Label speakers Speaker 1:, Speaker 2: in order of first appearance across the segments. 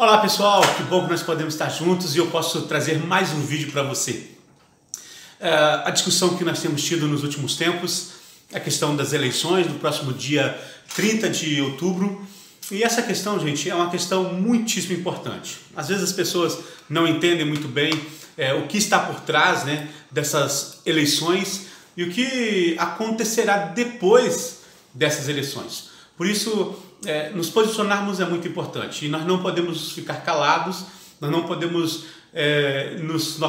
Speaker 1: Olá pessoal, que bom que nós podemos estar juntos e eu posso trazer mais um vídeo para você. A discussão que nós temos tido nos últimos tempos, a questão das eleições do próximo dia 30 de outubro. E essa questão, gente, é uma questão muitíssimo importante. Às vezes as pessoas não entendem muito bem o que está por trás, né, dessas eleições e o que acontecerá depois dessas eleições. Por isso, nos posicionarmos é muito importante e nós não podemos ficar calados, nós não podemos nos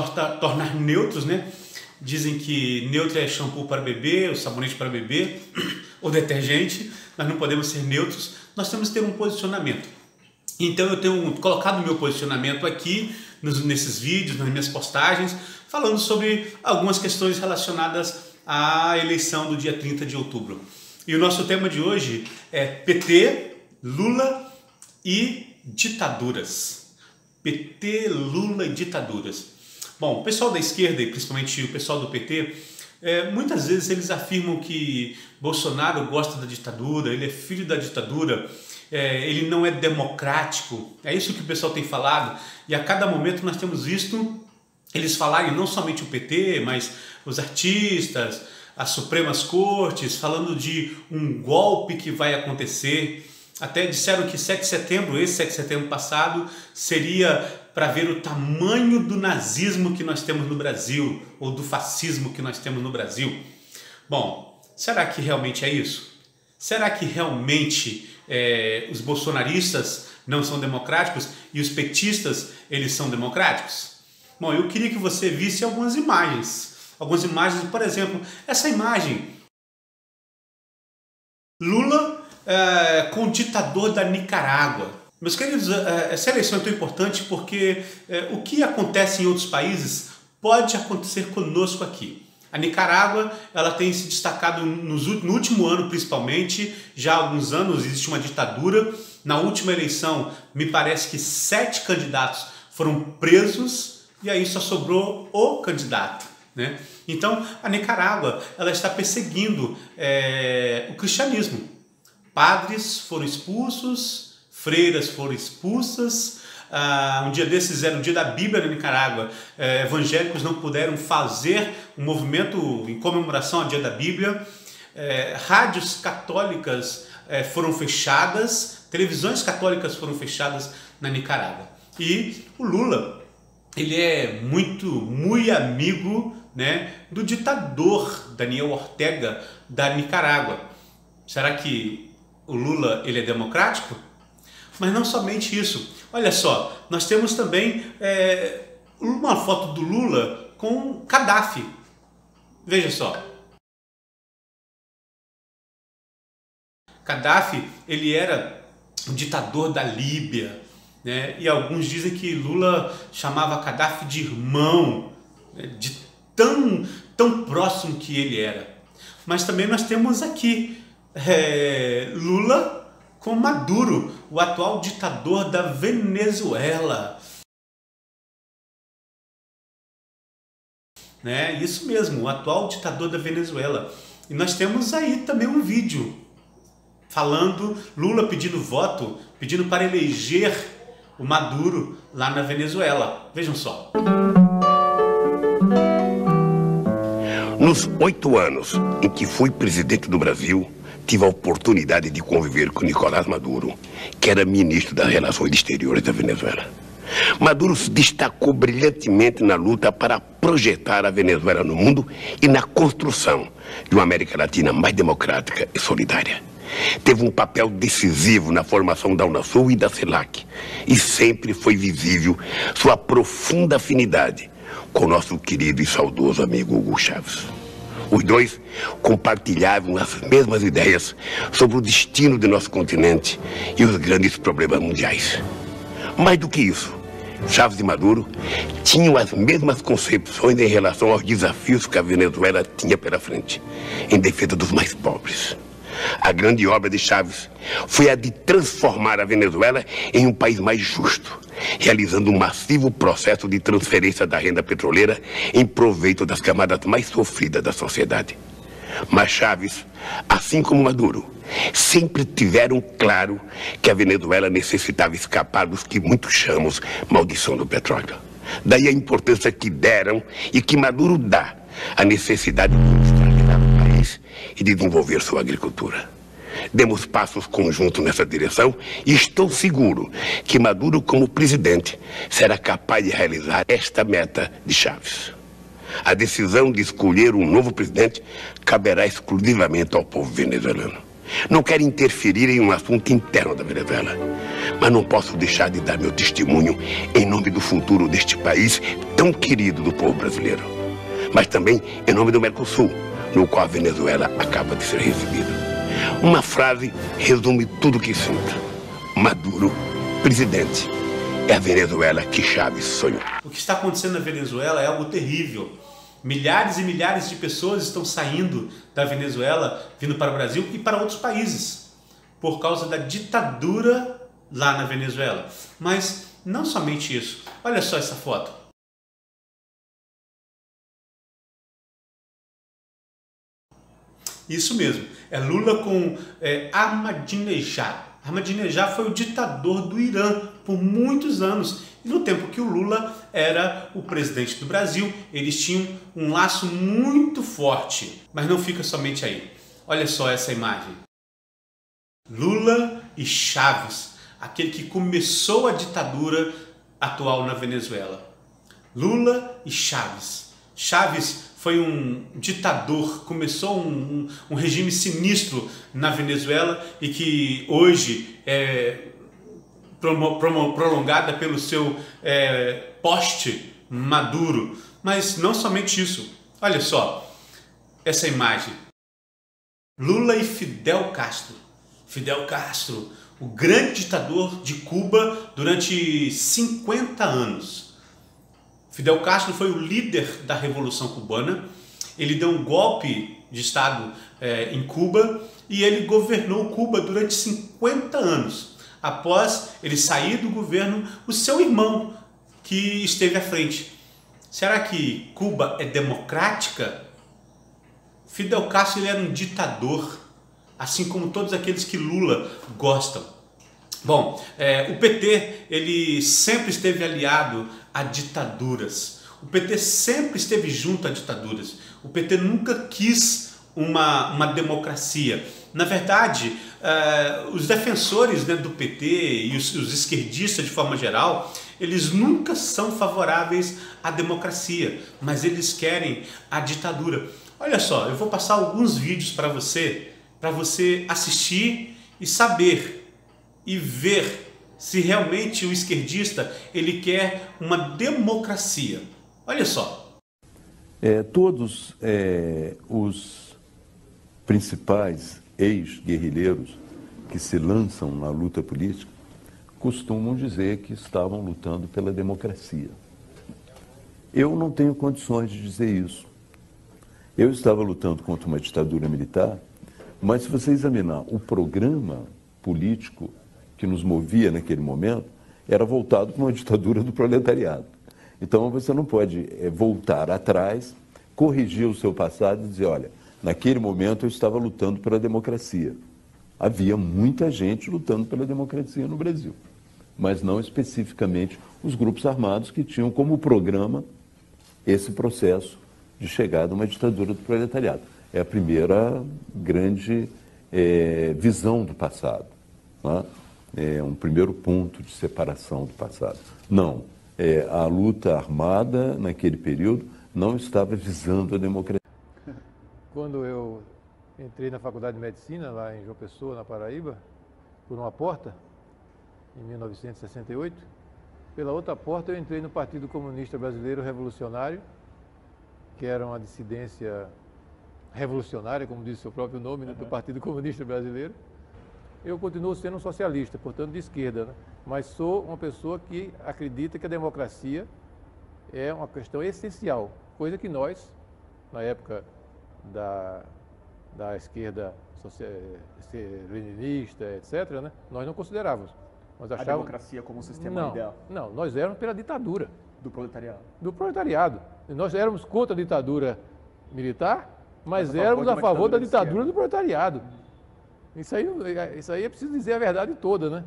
Speaker 1: tornar neutros, né? Dizem que neutro é shampoo para bebê, o sabonete para bebê, ou detergente. Nós não podemos ser neutros, nós temos que ter um posicionamento. Então eu tenho colocado o meu posicionamento aqui nesses vídeos, nas minhas postagens, falando sobre algumas questões relacionadas à eleição do dia 30 de outubro. E o nosso tema de hoje é PT, Lula e ditaduras. PT, Lula e ditaduras. Bom, o pessoal da esquerda e principalmente o pessoal do PT, muitas vezes eles afirmam que Bolsonaro gosta da ditadura, ele é filho da ditadura, ele não é democrático. É isso que o pessoal tem falado e a cada momento nós temos visto eles falarem, não somente o PT, mas os artistas, as Supremas Cortes, falando de um golpe que vai acontecer. Até disseram que 7 de setembro, esse 7 de setembro passado, seria para ver o tamanho do nazismo que nós temos no Brasil, ou do fascismo que nós temos no Brasil. Bom, será que realmente é isso? Será que realmente os bolsonaristas não são democráticos e os petistas, eles são democráticos? Bom, eu queria que você visse algumas imagens. Algumas imagens, por exemplo, essa imagem. Lula com o ditador da Nicarágua. Meus queridos, essa eleição é tão importante porque o que acontece em outros países pode acontecer conosco aqui. A Nicarágua, ela tem se destacado no último ano principalmente, já há alguns anos existe uma ditadura. Na última eleição, me parece que 7 candidatos foram presos e aí só sobrou o candidato, né? Então, a Nicarágua, ela está perseguindo o cristianismo. Padres foram expulsos, freiras foram expulsas. Um dia desses era o dia da Bíblia na Nicarágua. Evangélicos não puderam fazer um movimento em comemoração ao dia da Bíblia. Rádios católicas foram fechadas, televisões católicas foram fechadas na Nicarágua. E o Lula, ele é muito amigo, né, do ditador Daniel Ortega da Nicarágua. Será que o Lula, ele é democrático? Mas não somente isso. Olha só, nós temos também uma foto do Lula com Gaddafi. Veja só. Gaddafi, ele era um ditador da Líbia, né? E alguns dizem que Lula chamava Gaddafi de irmão, né? De tão próximo que ele era. Mas também nós temos aqui Lula com Maduro, o atual ditador da Venezuela. Né? Isso mesmo, o atual ditador da Venezuela. E nós temos aí também um vídeo falando, Lula pedindo voto, pedindo para eleger o Maduro lá na Venezuela. Vejam só.
Speaker 2: Nos 8 anos em que fui presidente do Brasil, tive a oportunidade de conviver com Nicolás Maduro, que era ministro das Relações Exteriores da Venezuela. Maduro se destacou brilhantemente na luta para projetar a Venezuela no mundo e na construção de uma América Latina mais democrática e solidária. Teve um papel decisivo na formação da Unasul e da CELAC, e sempre foi visível sua profunda afinidade com nosso querido e saudoso amigo Hugo Chávez. Os dois compartilhavam as mesmas ideias sobre o destino de nosso continente e os grandes problemas mundiais. Mais do que isso, Chávez e Maduro tinham as mesmas concepções em relação aos desafios que a Venezuela tinha pela frente, em defesa dos mais pobres. A grande obra de Chávez foi a de transformar a Venezuela em um país mais justo, realizando um massivo processo de transferência da renda petroleira em proveito das camadas mais sofridas da sociedade. Mas Chávez, assim como Maduro, sempre tiveram claro que a Venezuela necessitava escapar dos que muitos chamam maldição do petróleo. Daí a importância que deram e que Maduro dá à necessidade de industrializar o país e desenvolver sua agricultura. Demos passos conjuntos nessa direção e estou seguro que Maduro, como presidente, será capaz de realizar esta meta de Chávez. A decisão de escolher um novo presidente caberá exclusivamente ao povo venezuelano. Não quero interferir em um assunto interno da Venezuela, mas não posso deixar de dar meu testemunho em nome do futuro deste país tão querido do povo brasileiro, mas também em nome do Mercosul, no qual a Venezuela acaba de ser recebida. Uma frase resume tudo o que sinto. Maduro, presidente, é a Venezuela que Chávez sonhou.
Speaker 1: O que está acontecendo na Venezuela é algo terrível. Milhares e milhares de pessoas estão saindo da Venezuela, vindo para o Brasil e para outros países, por causa da ditadura lá na Venezuela. Mas não somente isso. Olha só essa foto. Isso mesmo, é Lula com Ahmadinejad. Ahmadinejad foi o ditador do Irã por muitos anos. E no tempo que o Lula era o presidente do Brasil, eles tinham um laço muito forte. Mas não fica somente aí. Olha só essa imagem. Lula e Chávez, aquele que começou a ditadura atual na Venezuela. Lula e Chávez. Chávez foi um ditador, começou um regime sinistro na Venezuela e que hoje é prolongada pelo seu poste Maduro. Mas não somente isso. Olha só essa imagem. Lula e Fidel Castro. Fidel Castro, o grande ditador de Cuba durante 50 anos. Fidel Castro foi o líder da Revolução Cubana. Ele deu um golpe de Estado em Cuba e ele governou Cuba durante 50 anos. Após ele sair do governo, o seu irmão que esteve à frente. Será que Cuba é democrática? Fidel Castro ele era um ditador, assim como todos aqueles que Lula gostam. Bom, o PT ele sempre esteve aliado a ditaduras. O PT sempre esteve junto a ditaduras. O PT nunca quis uma democracia. Na verdade, os defensores do PT e os esquerdistas de forma geral, eles nunca são favoráveis à democracia, mas eles querem a ditadura. Olha só, eu vou passar alguns vídeos para você assistir e saber e ver se realmente o esquerdista ele quer uma democracia. Olha só.
Speaker 3: Todos os principais ex-guerrilheiros que se lançam na luta política costumam dizer que estavam lutando pela democracia. Eu não tenho condições de dizer isso. Eu estava lutando contra uma ditadura militar, mas se você examinar o programa político que nos movia naquele momento, era voltado para uma ditadura do proletariado. Então você não pode voltar atrás, corrigir o seu passado e dizer, olha, naquele momento eu estava lutando pela democracia. Havia muita gente lutando pela democracia no Brasil, mas não especificamente os grupos armados que tinham como programa esse processo de chegada a uma ditadura do proletariado. É a primeira grande visão do passado, né? É um primeiro ponto de separação do passado. Não, a luta armada naquele período não estava visando a democracia.
Speaker 4: Quando eu entrei na Faculdade de Medicina, lá em João Pessoa, na Paraíba, por uma porta, em 1968, pela outra porta eu entrei no Partido Comunista Brasileiro Revolucionário, que era uma dissidência revolucionária, como diz o seu próprio nome, né, do Partido Comunista Brasileiro. Eu continuo sendo um socialista, portanto de esquerda, né? Mas sou uma pessoa que acredita que a democracia é uma questão essencial, coisa que nós, na época da esquerda leninista, etc., né, nós não considerávamos. Nós achávamos...
Speaker 5: A democracia como sistema ideal?
Speaker 4: Não, nós éramos pela ditadura.
Speaker 5: Do proletariado?
Speaker 4: Do proletariado. Nós éramos contra a ditadura militar Mas éramos a favor da ditadura do proletariado. Isso aí é preciso dizer a verdade toda, né?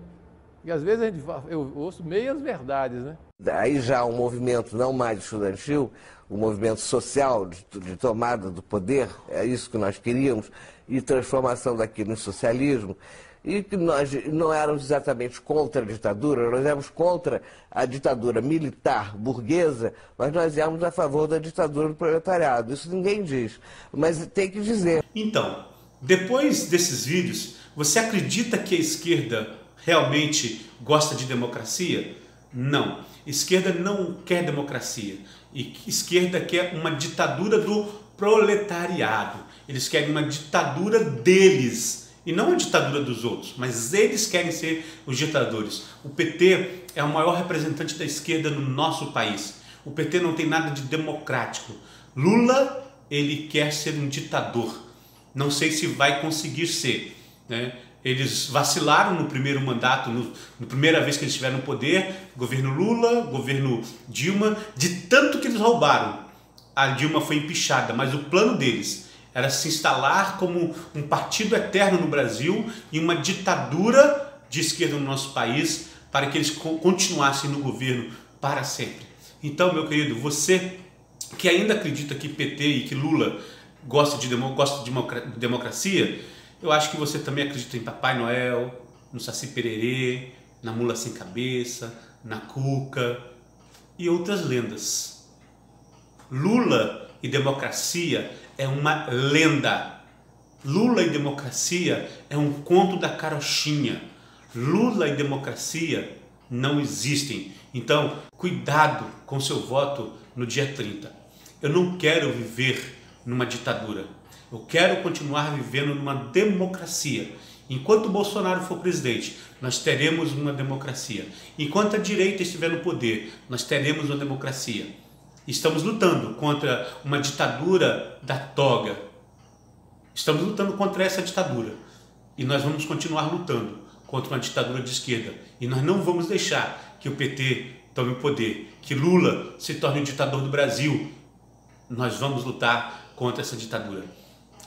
Speaker 4: E às vezes eu ouço meias verdades, né?
Speaker 6: Aí já um movimento não mais estudantil, um movimento social de tomada do poder, é isso que nós queríamos, e transformação daquilo em socialismo, e que nós não éramos exatamente contra a ditadura, nós éramos contra a ditadura militar burguesa, mas nós éramos a favor da ditadura do proletariado. Isso ninguém diz, mas tem que dizer.
Speaker 1: Então, depois desses vídeos, você acredita que a esquerda realmente gosta de democracia? Não. Esquerda não quer democracia. E esquerda quer uma ditadura do proletariado. Eles querem uma ditadura deles. E não a ditadura dos outros, mas eles querem ser os ditadores. O PT é o maior representante da esquerda no nosso país. O PT não tem nada de democrático. Lula, ele quer ser um ditador. Não sei se vai conseguir ser, né? Eles vacilaram no primeiro mandato, na primeira vez que eles estiveram no poder, governo Lula, governo Dilma, de tanto que eles roubaram. A Dilma foi empichada, mas o plano deles era se instalar como um partido eterno no Brasil e uma ditadura de esquerda no nosso país para que eles continuassem no governo para sempre. Então, meu querido, você que ainda acredita que PT e que Lula gosta de democracia, eu acho que você também acredita em Papai Noel, no Saci Pererê, na Mula Sem Cabeça, na Cuca e outras lendas. Lula e democracia é uma lenda. Lula e democracia é um conto da carochinha. Lula e democracia não existem. Então, cuidado com seu voto no dia 30. Eu não quero viver numa ditadura. Eu quero continuar vivendo numa democracia. Enquanto Bolsonaro for presidente, nós teremos uma democracia. Enquanto a direita estiver no poder, nós teremos uma democracia. Estamos lutando contra uma ditadura da toga. Estamos lutando contra essa ditadura. E nós vamos continuar lutando contra uma ditadura de esquerda. E nós não vamos deixar que o PT tome o poder, que Lula se torne o ditador do Brasil. Nós vamos lutar contra essa ditadura.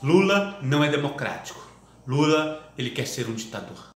Speaker 1: Lula não é democrático. Lula, ele quer ser um ditador.